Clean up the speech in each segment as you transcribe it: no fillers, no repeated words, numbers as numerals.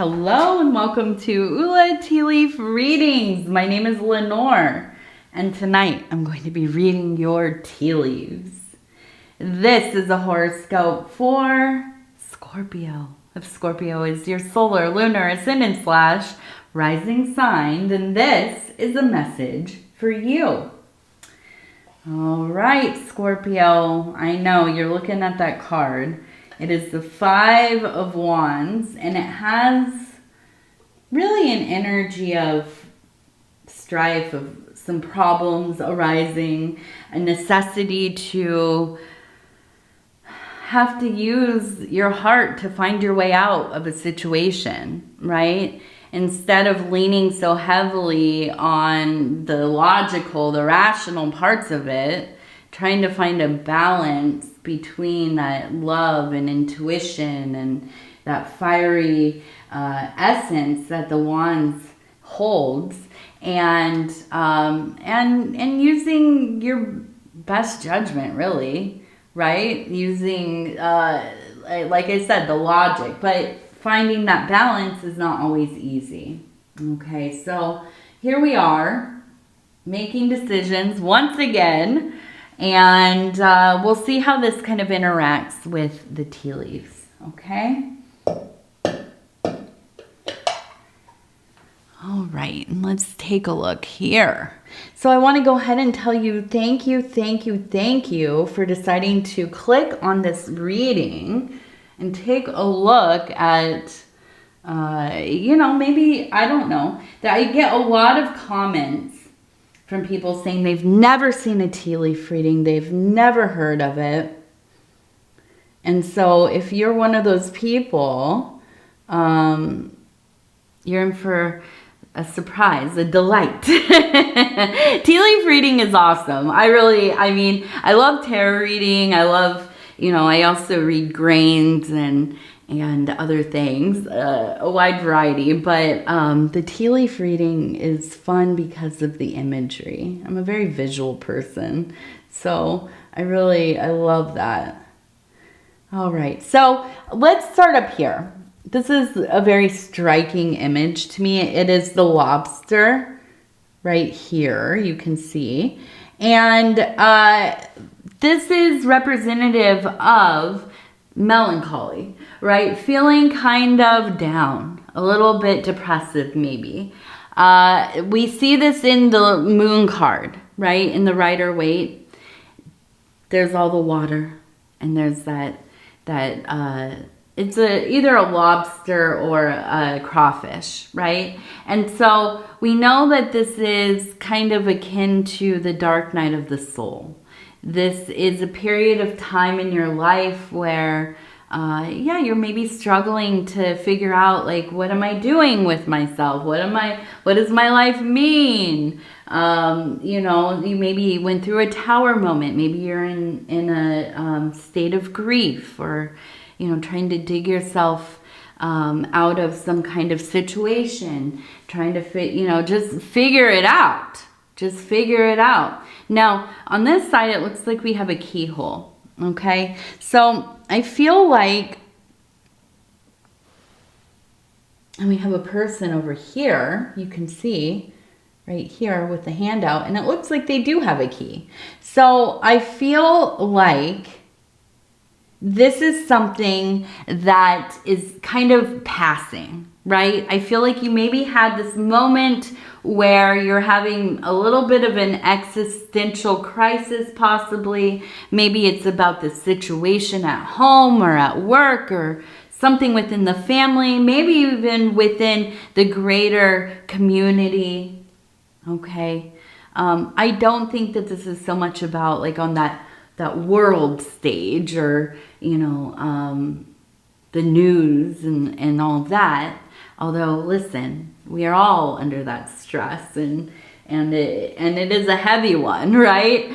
Hello and welcome to Ula Tea Leaf Readings. My name is Lenor and tonight I'm going to be reading your tea leaves. This is a horoscope for Scorpio. If Scorpio is your solar, lunar, ascendant / rising sign, then this is a message for you. All right, Scorpio, I know you're looking at that card. It is the 5 of Wands, and it has really an energy of strife, of some problems arising, a necessity to have to use your heart to find your way out of a situation, right? Instead of leaning so heavily on the logical, the rational parts of it, trying to find a balance between that love and intuition and that fiery essence that the Wands holds, and using your best judgment, really, right? Using, like I said, the logic, but finding that balance is not always easy. Okay, so here we are making decisions once again. And we'll see how this kind of interacts with the tea leaves, okay? All right, and let's take a look here. So I want to go ahead and tell you thank you for deciding to click on this reading and take a look at, maybe, I don't know, that I get a lot of comments from people saying they've never seen a tea leaf reading, they've never heard of it. And so if you're one of those people, you're in for a surprise, a delight. Tea leaf reading is awesome. I love tarot reading. I love, I also read grains and other things, a wide variety, but the tea leaf reading is fun because of the imagery. I'm a very visual person, so I love that. All right, so let's start up here. This is a very striking image to me. It is the lobster right here, you can see, and this is representative of melancholy, right? Feeling kind of down, a little bit depressive maybe. We see this in the moon card, right? In the Rider-Waite, there's all the water, and there's that it's either a lobster or a crawfish, right? And so we know that this is kind of akin to the dark night of the soul. This is a period of time in your life where, you're maybe struggling to figure out, like, what am I doing with myself? What does my life mean? You maybe went through a tower moment. Maybe you're in a state of grief, or, trying to dig yourself out of some kind of situation, trying to just figure it out. Just figure it out. Now, on this side, it looks like we have a keyhole, okay? So I feel like, and we have a person over here, you can see right here with the hand out, and it looks like they do have a key. So I feel like this is something that is kind of passing, right? I feel like you maybe had this moment where you're having a little bit of an existential crisis, possibly. Maybe it's about the situation at home or at work or something within the family, maybe even within the greater community, okay? I don't think that this is so much about, like, on that world stage or, the news and all of that. Although, listen, we are all under that stress, and it is a heavy one, right?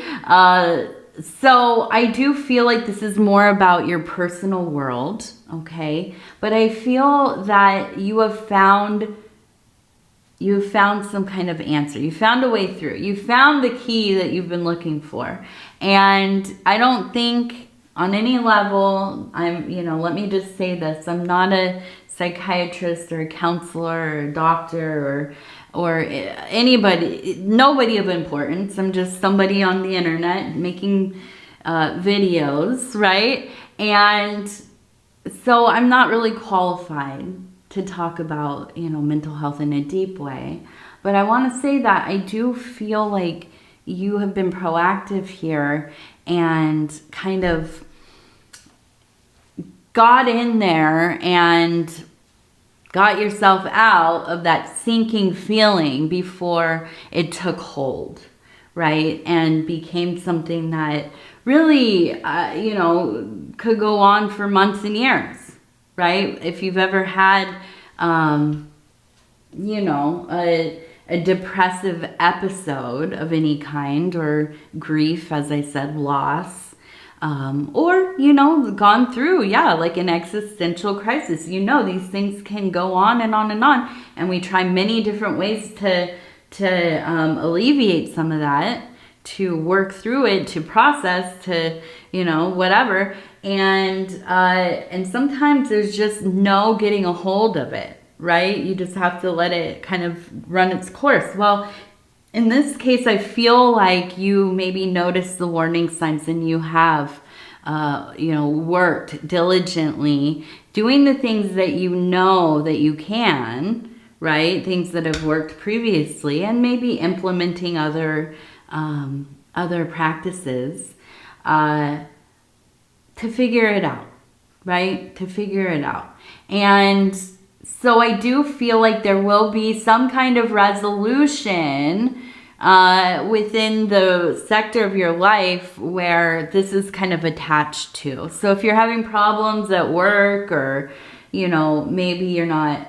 So I do feel like this is more about your personal world, okay? But I feel that you have found some kind of answer. You found a way through. You found the key that you've been looking for. And I don't think on any level, let me just say this, I'm not a psychiatrist or a counselor or a doctor or anybody, nobody of importance. I'm just somebody on the internet making videos, right? And so I'm not really qualified to talk about, mental health in a deep way. But I want to say that I do feel like you have been proactive here and kind of got in there and got yourself out of that sinking feeling before it took hold, right? And became something that really, could go on for months and years, right? If you've ever had, a depressive episode of any kind, or grief, as I said, loss, or, gone through, like an existential crisis. These things can go on and on and on. And we try many different ways to alleviate some of that, to work through it, to process, to, whatever. And sometimes there's just no getting a hold of it, right? You just have to let it kind of run its course. Well, in this case, I feel like you maybe noticed the warning signs and you have, worked diligently, doing the things that you know that you can, right? Things that have worked previously, and maybe implementing other practices to figure it out, right? To figure it out. And so I do feel like there will be some kind of resolution within the sector of your life where this is kind of attached to. So if you're having problems at work, or, maybe you're not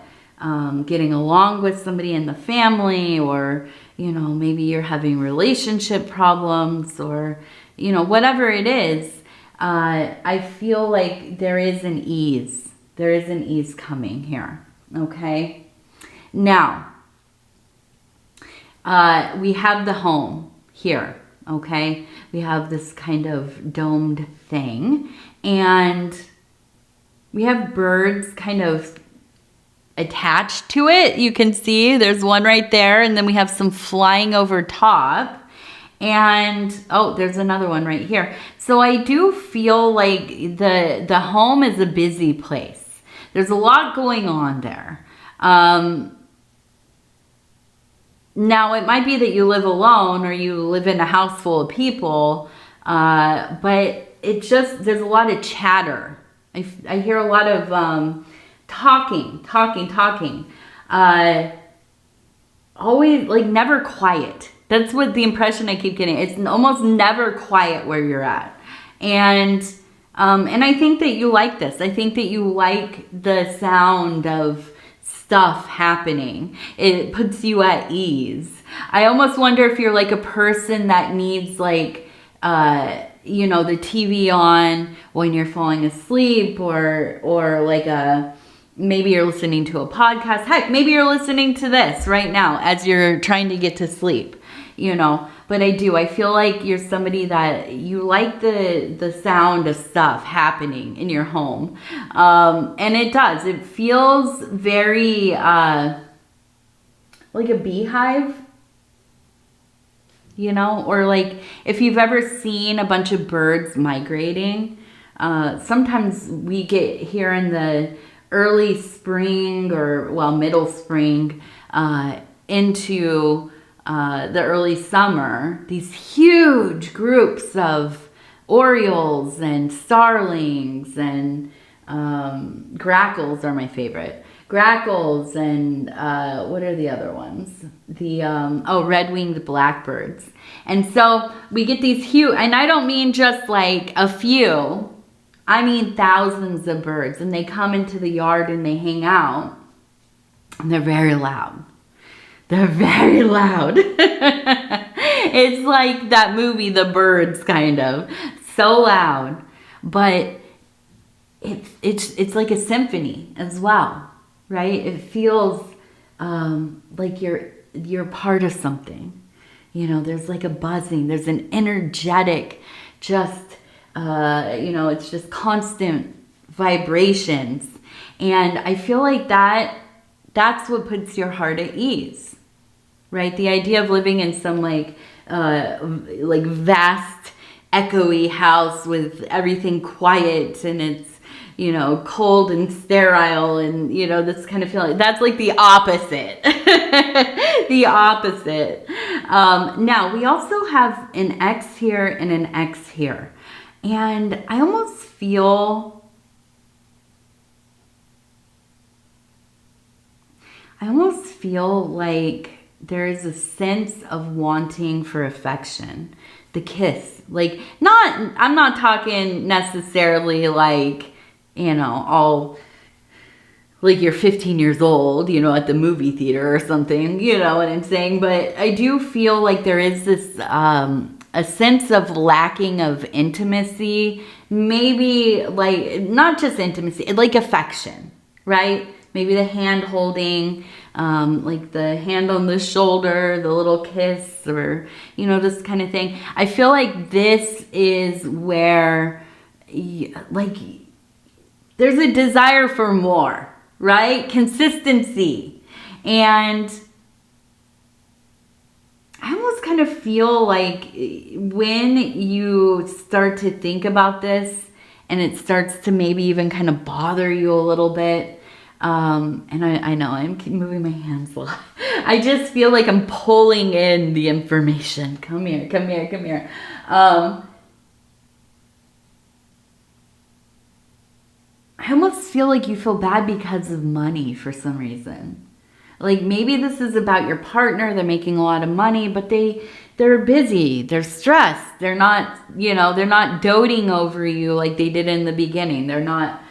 getting along with somebody in the family, or, maybe you're having relationship problems, or, whatever it is, I feel like there is an ease. There is an ease coming here. Okay. Now, we have the home here. Okay. We have this kind of domed thing, and we have birds kind of attached to it. You can see there's one right there, and then we have some flying over top, and there's another one right here. So I do feel like the home is a busy place. There's a lot going on there. Now, it might be that you live alone or you live in a house full of people, but there's a lot of chatter. I hear a lot of talking. Always, like, never quiet. That's what the impression I keep getting. It's almost never quiet where you're at. And I think that you like this. I think that you like the sound of stuff happening. It puts you at ease. I almost wonder if you're like a person that needs, like, the TV on when you're falling asleep, or like maybe you're listening to a podcast. Heck, maybe you're listening to this right now as you're trying to get to sleep, But I feel like you're somebody that you like the sound of stuff happening in your home. And it does. It feels very like a beehive, or like if you've ever seen a bunch of birds migrating. Sometimes we get here in the early spring, or middle spring, into the early summer, these huge groups of orioles and starlings and grackles are my favorite. Grackles and what are the other ones? The red-winged blackbirds. And so we get these huge, and I don't mean just like a few, I mean thousands of birds, and they come into the yard and they hang out, and they're very loud. They're very loud. It's like that movie, The Birds, kind of. So loud. But it's like a symphony as well, right? It feels like you're part of something. There's like a buzzing. There's an energetic, just, it's just constant vibrations. And I feel like that's what puts your heart at ease, right? The idea of living in some like vast, echoey house with everything quiet and it's, you know, cold and sterile and, you know, this kind of feeling. That's like the opposite. The opposite. Now, we also have an X here and an X here. And I almost feel like there is a sense of wanting for affection. The kiss. Like, I'm not talking necessarily like, you know, all like you're 15 years old, you know, at the movie theater or something, you know what I'm saying? But I do feel like there is this, a sense of lacking of intimacy, maybe like, not just intimacy, like affection, right? Maybe the hand holding, like the hand on the shoulder, the little kiss, or, you know, this kind of thing. I feel like this is where, like, there's a desire for more, right? Consistency. And I almost kind of feel like when you start to think about this and it starts to maybe even kind of bother you a little bit, and I know I'm moving my hands a lot. I just feel like I'm pulling in the information. Come here, come here, come here. I almost feel like you feel bad because of money for some reason. Like maybe this is about your partner, they're making a lot of money, but they're busy, they're stressed, they're not, you know, they're not doting over you like they did in the beginning. They're not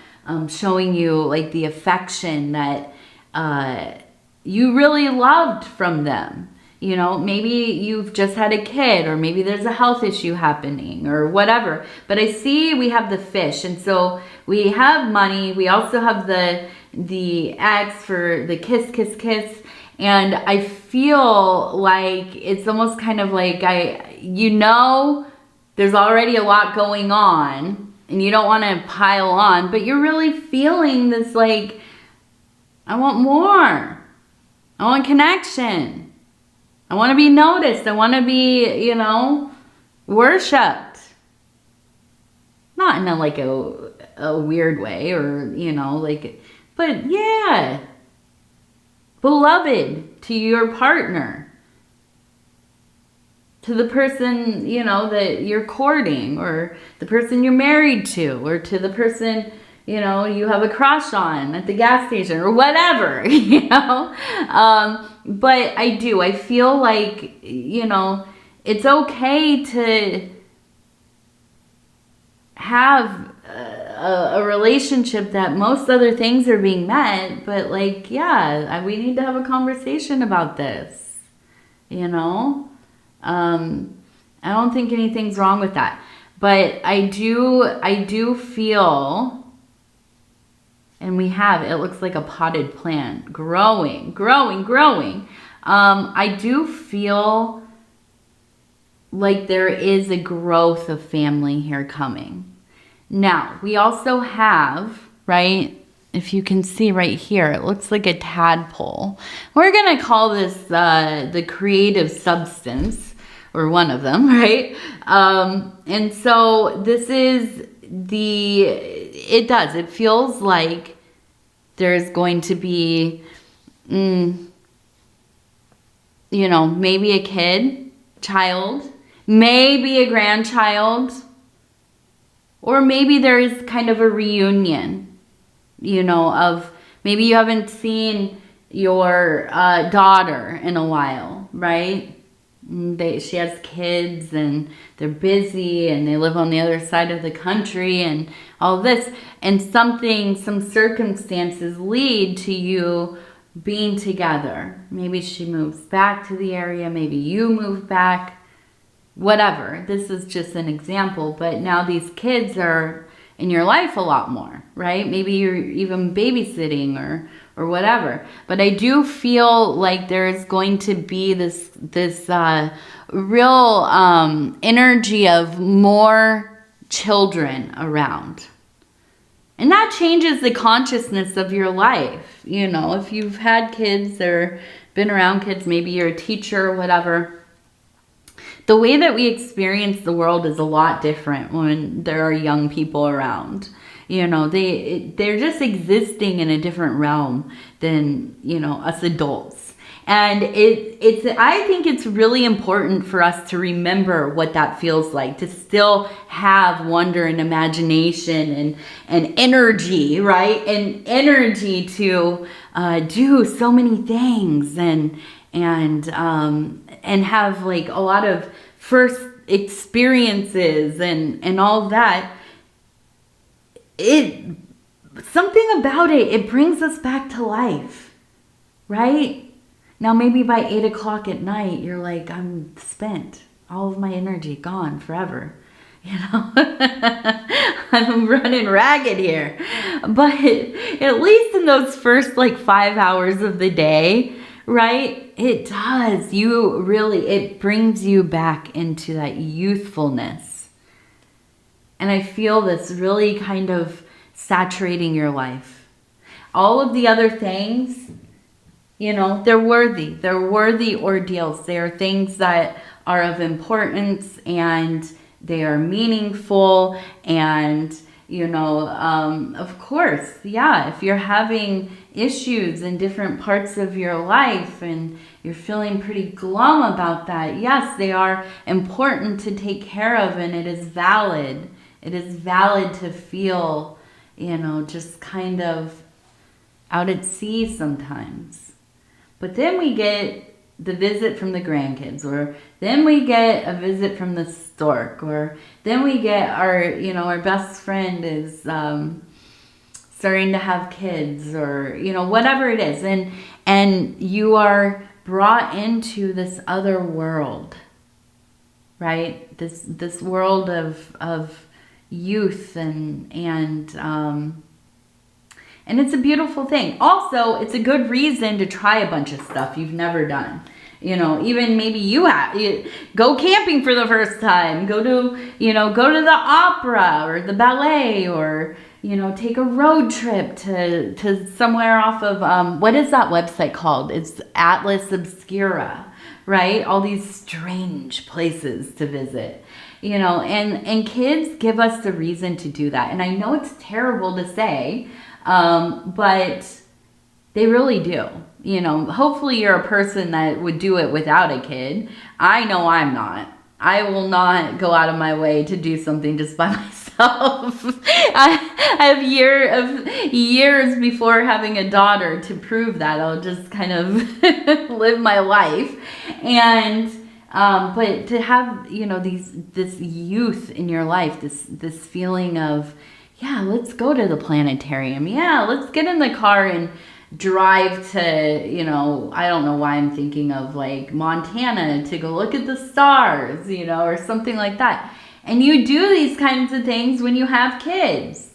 showing you like the affection that you really loved from them. You know, maybe you've just had a kid, or maybe there's a health issue happening or whatever. But I see we have the fish, and so we have money. We also have the X for the kiss, kiss, kiss. And I feel like it's almost kind of like you know, there's already a lot going on and you don't want to pile on, but you're really feeling this like, I want more. I want connection. I want to be noticed. I want to be, you know, worshipped. Not in a, like a weird way or, you know, like, but yeah. Beloved to your partner. To the person, you know, that you're courting, or the person you're married to, or to the person, you know, you have a crush on at the gas station or whatever, you know. But I feel like, you know, it's okay to have a relationship that most other things are being met, but like, yeah, we need to have a conversation about this, you know. I don't think anything's wrong with that, but I do feel, and we have, it looks like a potted plant growing. I do feel like there is a growth of family here coming. Now, we also have, right, if you can see right here, it looks like a tadpole. We're going to call this the creative substance, or one of them, right? And so this is it feels like there's going to be, you know, maybe a child, maybe a grandchild, or maybe there is kind of a reunion, you know, of maybe you haven't seen your daughter in a while, right? She has kids and they're busy and they live on the other side of the country and all this. And some circumstances lead to you being together. Maybe she moves back to the area. Maybe you move back. Whatever. This is just an example. But now these kids are in your life a lot more, right? Maybe you're even babysitting or whatever. But I do feel like there's going to be this real energy of more children around. And that changes the consciousness of your life. You know, if you've had kids or been around kids, maybe you're a teacher or whatever, the way that we experience the world is a lot different when there are young people around. You know, they're just existing in a different realm than, you know, us adults. And I think it's really important for us to remember what that feels like, to still have wonder and imagination and energy, right? And energy to do so many things and have like a lot of first experiences and all that. Something about it brings us back to life, right? Now, maybe by 8 o'clock at night, you're like, I'm spent. All of my energy gone forever. You know, I'm running ragged here. But at least in those first like 5 hours of the day, right? It does. It brings you back into that youthfulness. And I feel this really kind of saturating your life. All of the other things, you know, they're worthy. They're worthy ordeals. They are things that are of importance and they are meaningful. And, you know, of course, yeah, if you're having issues in different parts of your life and you're feeling pretty glum about that, yes, they are important to take care of, and it is valid. It is valid to feel, you know, just kind of out at sea sometimes. But then we get the visit from the grandkids, or then we get a visit from the stork, or then we get our best friend is starting to have kids, or, you know, whatever it is. And you are brought into this other world, right? This world of youth and it's a beautiful thing. Also, it's a good reason to try a bunch of stuff you've never done. You know, even maybe go camping for the first time, go to the opera or the ballet, or, you know, take a road trip to somewhere off of, what is that website called? It's Atlas Obscura, right? All these strange places to visit. You know, and kids give us the reason to do that. And I know it's terrible to say, but they really do. You know, hopefully you're a person that would do it without a kid. I know I'm not. I will not go out of my way to do something just by myself. I have years before having a daughter to prove that. I'll just kind of live my life. And but to have, you know, this youth in your life, this feeling of, yeah, let's go to the planetarium. Yeah, let's get in the car and drive to, you know, I don't know why I'm thinking of like Montana to go look at the stars, you know, or something like that. And you do these kinds of things when you have kids.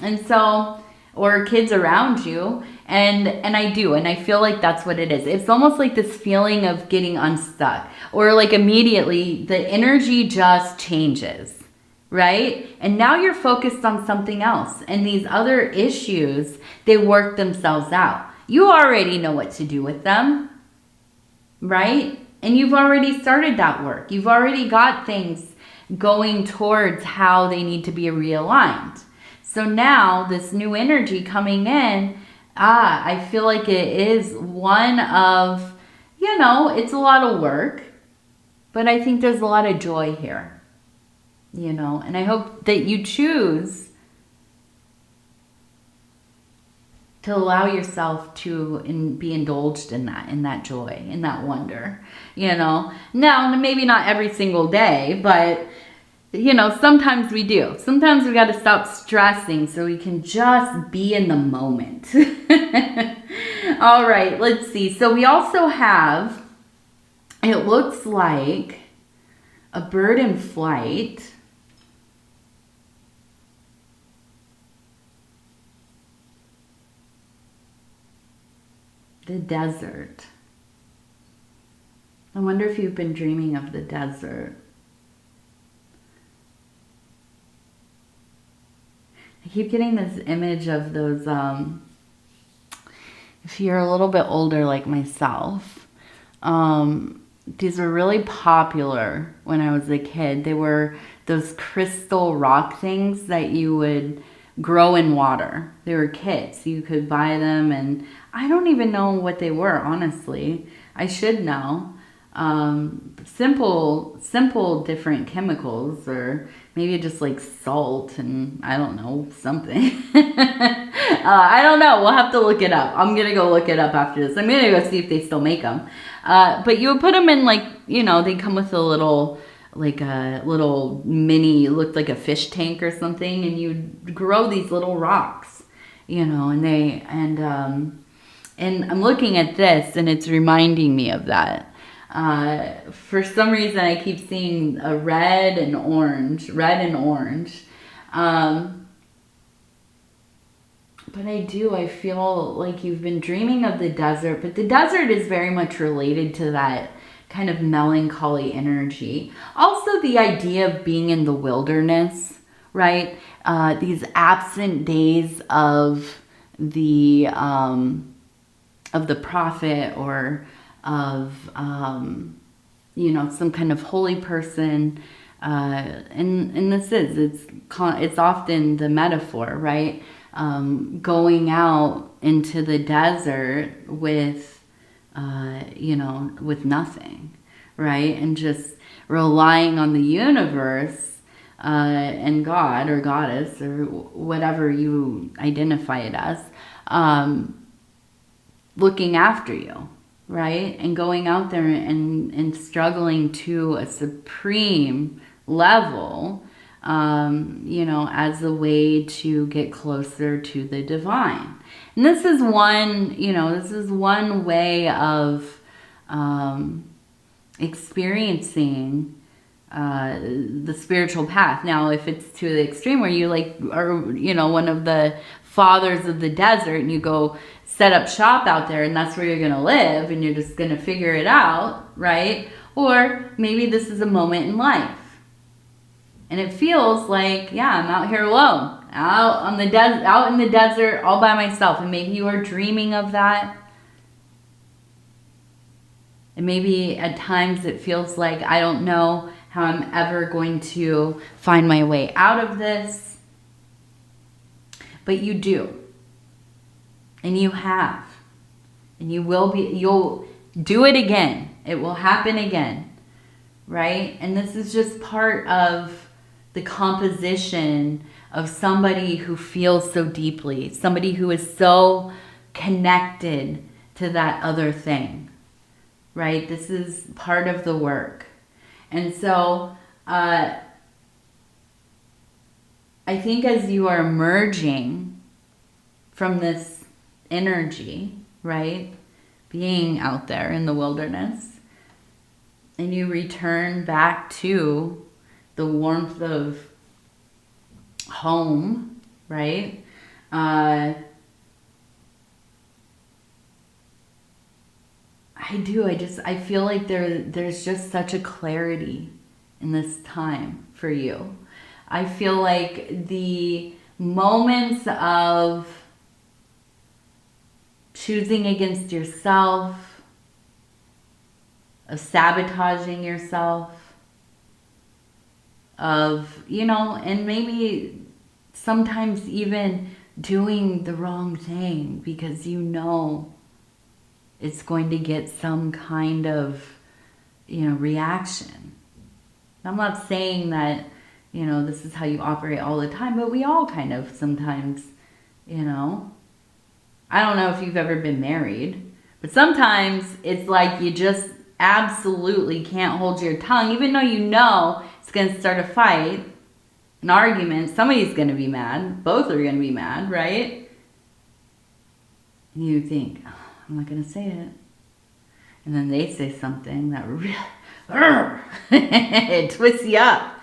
And so, or kids around you. And I do, and I feel like that's what it is. It's almost like this feeling of getting unstuck, or like immediately the energy just changes, right? And now you're focused on something else, and these other issues, they work themselves out. You already know what to do with them, right? And you've already started that work. You've already got things going towards how they need to be realigned. So now this new energy coming in, I feel like it is one of, you know, it's a lot of work, but I think there's a lot of joy here, you know, and I hope that you choose to allow yourself to be indulged in that joy, in that wonder, you know. Now, maybe not every single day, but, you know, sometimes we do. Sometimes we got to stop stressing so we can just be in the moment. All right, let's see. So we also have, it looks like a bird in flight. The desert. I wonder if you've been dreaming of the desert. keep getting this image of those, if you're a little bit older like myself, these were really popular when I was a kid. They were those crystal rock things that you would grow in water. They were kits. You could buy them, and I don't even know what they were, honestly. I should know. Simple different chemicals, or maybe just like salt and I don't know, something. I don't know. We'll have to look it up. I'm going to go look it up after this. I'm going to go see if they still make them. But you would put them in, like, you know, they come with a little, like a little mini, looked like a fish tank or something, and you'd grow these little rocks, you know, and I'm looking at this and it's reminding me of that. For some reason I keep seeing a red and orange. But I feel like you've been dreaming of the desert, but the desert is very much related to that kind of melancholy energy. Also the idea of being in the wilderness, right? These absent days of the prophet, or of, you know, some kind of holy person. And this it's often the metaphor, right? Going out into the desert with, you know, with nothing, right? And just relying on the universe, and God or goddess or whatever you identify it as, looking after you, right? And going out there and struggling to a supreme level, you know, as a way to get closer to the divine. And this is one, you know, this is one way of experiencing the spiritual path. Now, if it's to the extreme where you like are, you know, one of the fathers of the desert, and you go set up shop out there and that's where you're going to live and you're just going to figure it out, right? Or maybe this is a moment in life and it feels like, yeah, I'm out here alone, out in the desert all by myself. And maybe you are dreaming of that. And maybe at times it feels like, I don't know how I'm ever going to find my way out of this. But you do. And you have. And you'll do it again. It will happen again. Right? And this is just part of the composition of somebody who feels so deeply. Somebody who is so connected to that other thing. Right? This is part of the work. And so, I think as you are emerging from this energy, right? Being out there in the wilderness, and you return back to the warmth of home, right? I feel like there's just such a clarity in this time for you. I feel like the moments of choosing against yourself, of sabotaging yourself, of, you know, and maybe sometimes even doing the wrong thing because you know it's going to get some kind of, you know, reaction. I'm not saying that, you know, this is how you operate all the time, but we all kind of sometimes, you know. I don't know if you've ever been married, but sometimes it's like you just absolutely can't hold your tongue, even though you know it's going to start a fight, an argument. Somebody's going to be mad. Both are going to be mad, right? And you think, oh, I'm not going to say it. And then they say something that really it twists you up.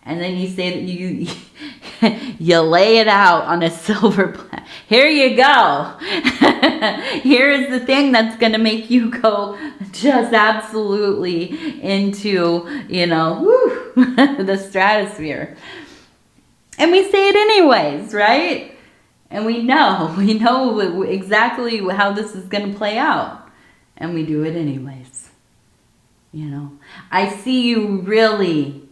And then you say that you lay it out on a silver platter. Here you go. Here is the thing that's going to make you go just absolutely into, you know, the stratosphere. And we say it anyways, right? And we know exactly how this is going to play out. And we do it anyways. You know, I see you really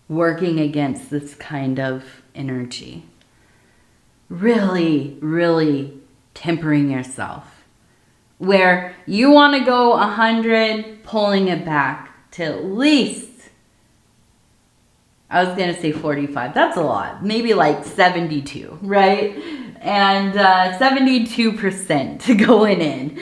working against this kind of energy. Really, really tempering yourself. Where you want to go 100, pulling it back to at least, I was going to say 45. That's a lot. Maybe like 72, right? And 72% going in.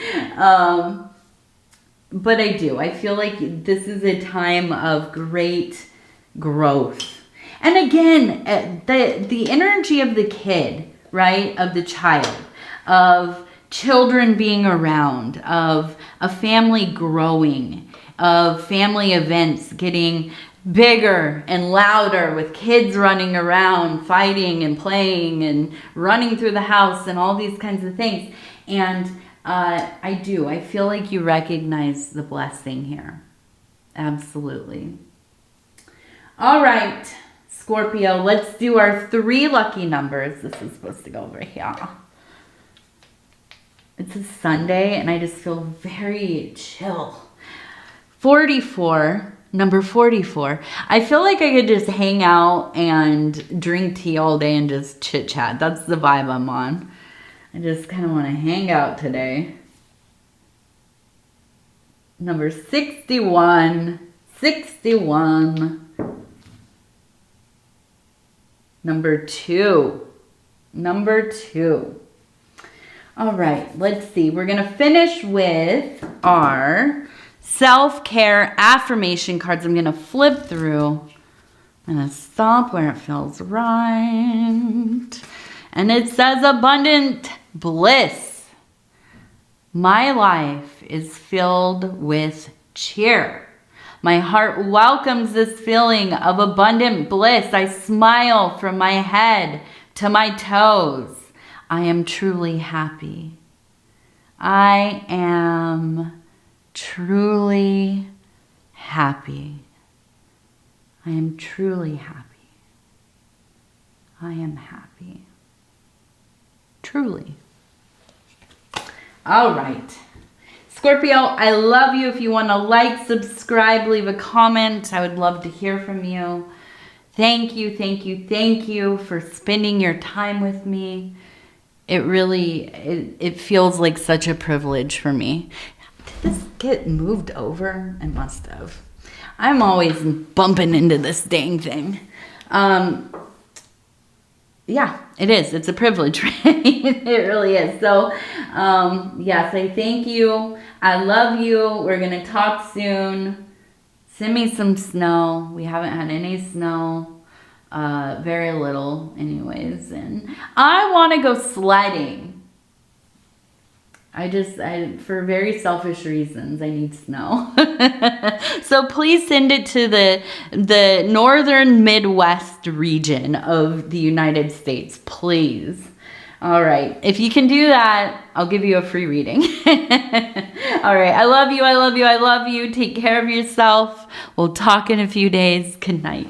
But I feel like this is a time of great growth. And again, the energy of the kid, right? Of the child, of children being around, of a family growing, of family events getting bigger and louder with kids running around, fighting and playing and running through the house and all these kinds of things. And I feel like you recognize the blessing here. Absolutely. All right, Scorpio, let's do our 3 lucky numbers. This is supposed to go over here. It's a Sunday and I just feel very chill. 44. Number 44. I feel like I could just hang out and drink tea all day and just chit chat. That's the vibe I'm on. I just kind of want to hang out today. Number 61. 61. Number 2. Number 2. All right, let's see. We're going to finish with our self-care affirmation cards. I'm going to flip through. I'm going to stop where it feels right. And it says abundant bliss. My life is filled with cheer. My heart welcomes this feeling of abundant bliss. I smile from my head to my toes. I am truly happy. I am truly happy. I am truly happy. I am happy. Truly. All right. Scorpio, I love you. If you want to like, subscribe, leave a comment, I would love to hear from you. Thank you, thank you, thank you for spending your time with me. It really, it feels like such a privilege for me. Did this get moved over? It must have. I'm always bumping into this dang thing. Yeah, it is. It's a privilege, right? It really is. So, yes, I thank you. I love you. We're going to talk soon. Send me some snow. We haven't had any snow. Very little anyways. And I want to go sledding. For very selfish reasons, I need snow. So please send it to the northern Midwest region of the United States, please. All right. If you can do that, I'll give you a free reading. All right. I love you. I love you. I love you. Take care of yourself. We'll talk in a few days. Good night.